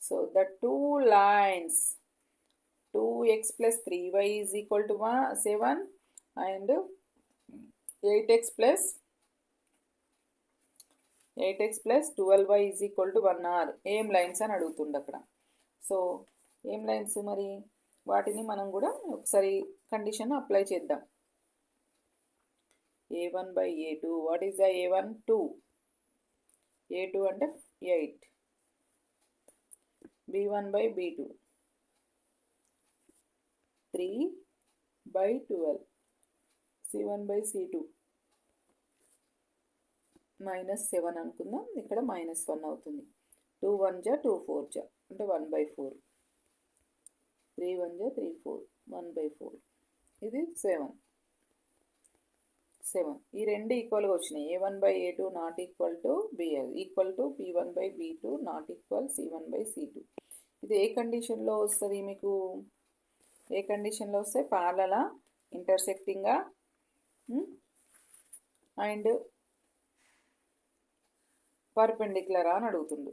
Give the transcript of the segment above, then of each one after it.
So the two lines 2x plus 3y is equal to 7 and 8x plus 12y is equal to 1 are ఏం lines అని అడుగుతుంది అక్కడ. So ఏం lines మరి వాటిని మనం కూడా ఒకసారి కండిషన్ అప్లై చేద్దాం. a1 by a2, what is the a1? 2, a2 అంటే 8, b1 by b2 3 by 12, c1 by c2 -7 అనుకుందాం, ఇక్కడ -1 అవుతుంది. 2 1 జా 2 4 జా అంటే 1/4, 3 1 జా 3 4, 1/4, ఇది 7. ఈ రెండు ఈక్వల్గా వచ్చినాయి. a1 by a2 not equal to equal to b1 by b2 not equal c1 by c2. ఇది ఏ కండిషన్లో వస్తుంది మీకు? ఏ కండిషన్లో వస్తే ప్యారలలా, ఇంటర్సెక్టింగా అండ్ పర్పెండిక్యులరా అని అడుగుతుండు.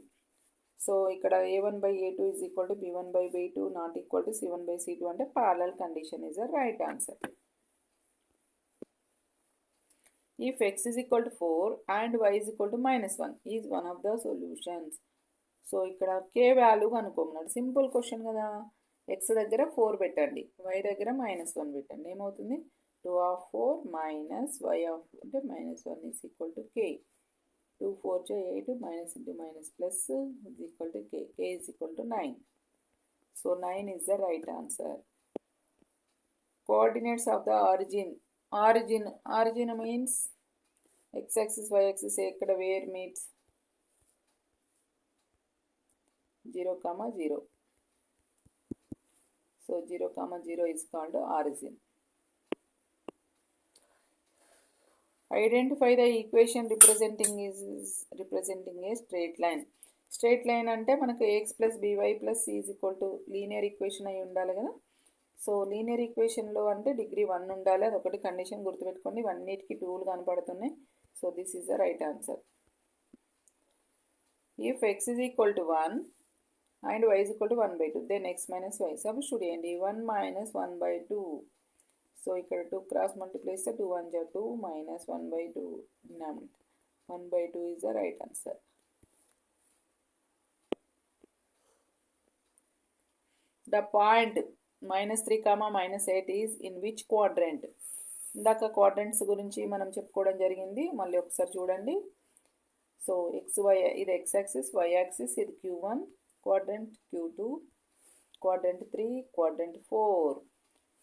సో ఇక్కడ a1 by a2 is equal to b1 by b2 not equal to c1 by c2 అంటే parallel condition is the right answer. If x is equal to 4 and y is equal to -1 is one of the solutions. So ఇక్కడ k value కనుక్కోమన్నాడు. Simple question కదా. x దగ్గర 4 పెట్టండి, y దగ్గర -1 పెట్టండి. ఏమవుతుంది? 2 of 4 minus y of అంటే -1 is equal to k. 2 4 8, minus into minus plus is equal to k. K is equal to 9. So 9 is the right answer. Coordinates of the origin. Origin means x-axis, y-axis ekkada where meets 0, 0. So 0, 0 is called origin. Identify the equation representing a straight line. Straight line అంటే మనకు ax plus by plus c is equal to linear equation అయి ఉండాలి కదా. So linear ఈక్వేషన్లో అంటే degree 1 ఉండాలి. అదొకటి condition గుర్తుపెట్టుకోండి. ఇవన్నిటికి 2లు కనపడుతున్నాయి. So this is the right answer. If x is equal to 1 and y is equal to 1/2 then x minus y. Substitute చేయండి. 1 minus 1/2. సో ఇక్కడ 2 క్రాస్ మల్టిప్లై చేస్తే 2 1 జా 2 minus 1/2 denominator 1/2 is the right answer. The point -3, -8 is in which quadrant? ఇందాక quadrants గురించి మనం చెప్పుకోవడం జరిగింది. మళ్ళీ ఒకసారి చూడండి. సో xy ఇది x యాక్సిస్, y యాక్సిస్, ఇది q1 quadrant, q2 quadrant, 3 quadrant, 4.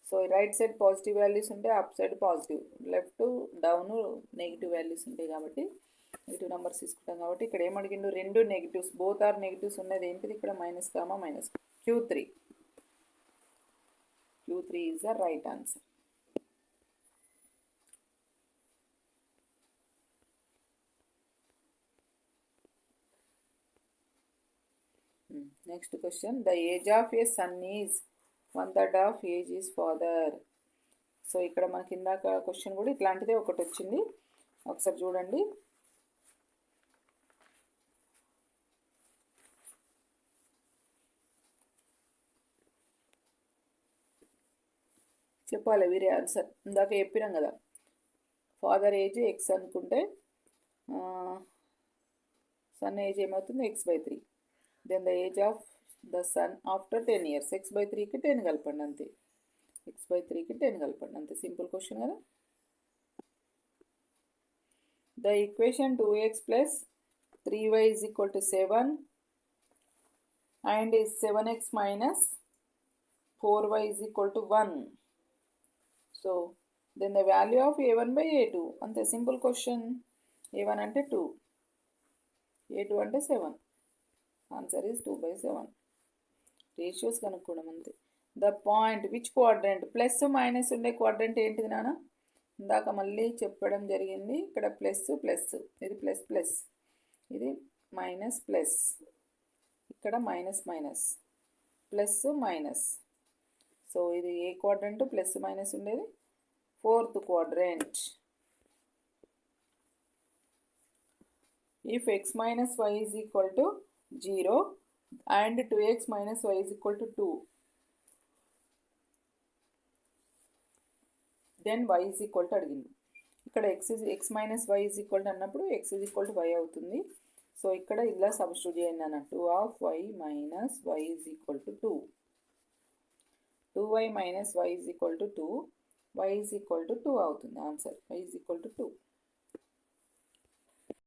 So right side positive values ఉంటే up side positive, left down negative values ఉంటాయి కాబట్టి నెగిటివ్ నెంబర్స్ తీసుకుంటాం కాబట్టి ఇక్కడ ఏమడిగిండు? 2 నెగిటివ్స్, బోత్ ఆర్ నెగిటివ్స్ ఉన్నది ఏంటిది? ఇక్కడ minus, q3 is the right answer. Next question. The age of a son is 1/3 of age is father. So ఇక్కడ మనకి ఇందాక క్వశ్చన్ కూడా ఇట్లాంటిదే ఒకటి వచ్చింది. ఒకసారి చూడండి. చెప్పాలి వీరే ఆన్సర్. ఇందాక చెప్పినాం కదా, ఫాదర్ ఏజ్ ఎక్స్ అనుకుంటే సన్ ఏజ్ ఏమవుతుంది? x/3. Then the age of the son after 10 years. x/3కి 10 కలపండి అంతే. x/3కి 10 కలపండి అంతే. సింపుల్ క్వశ్చన్ కదా. The equation 2x plus 3y is equal to 7 and is 7x minus 4y is equal to 1. So then the value of a1 by a2 అంతే. Simple question. a1 అంటే 2, a2 అంటే 7. Answer is 2/7. రేషియోస్ కనుక్కోవడం అంతే. The point which quadrant? Plus minus ఉండే quadrant ఏంటిది నాన్న? ఇందాక మళ్ళీ చెప్పడం జరిగింది. ఇక్కడ ప్లస్ ప్లస్, ఇది ప్లస్ ప్లస్, ఇది మైనస్ ప్లస్, ఇక్కడ minus minus, plus minus. So ఇది ఏ క్వాడ్రంట్? ప్లస్ మైనస్ ఉండేది 4th quadrant. If x minus y is equal to 0, and 2x minus y is equal to 2. Then y is equal to అడిగింది. ఇక్కడ x minus y is equal to అన్నప్పుడు x is equal to y అవుతుంది. So ఇక్కడ ఇలా substitute చేయండి అన్న 2 minus y is equal to 2. 2y minus y is equal to 2, y is equal to 2 అవుతుంది answer. Y is equal to 2.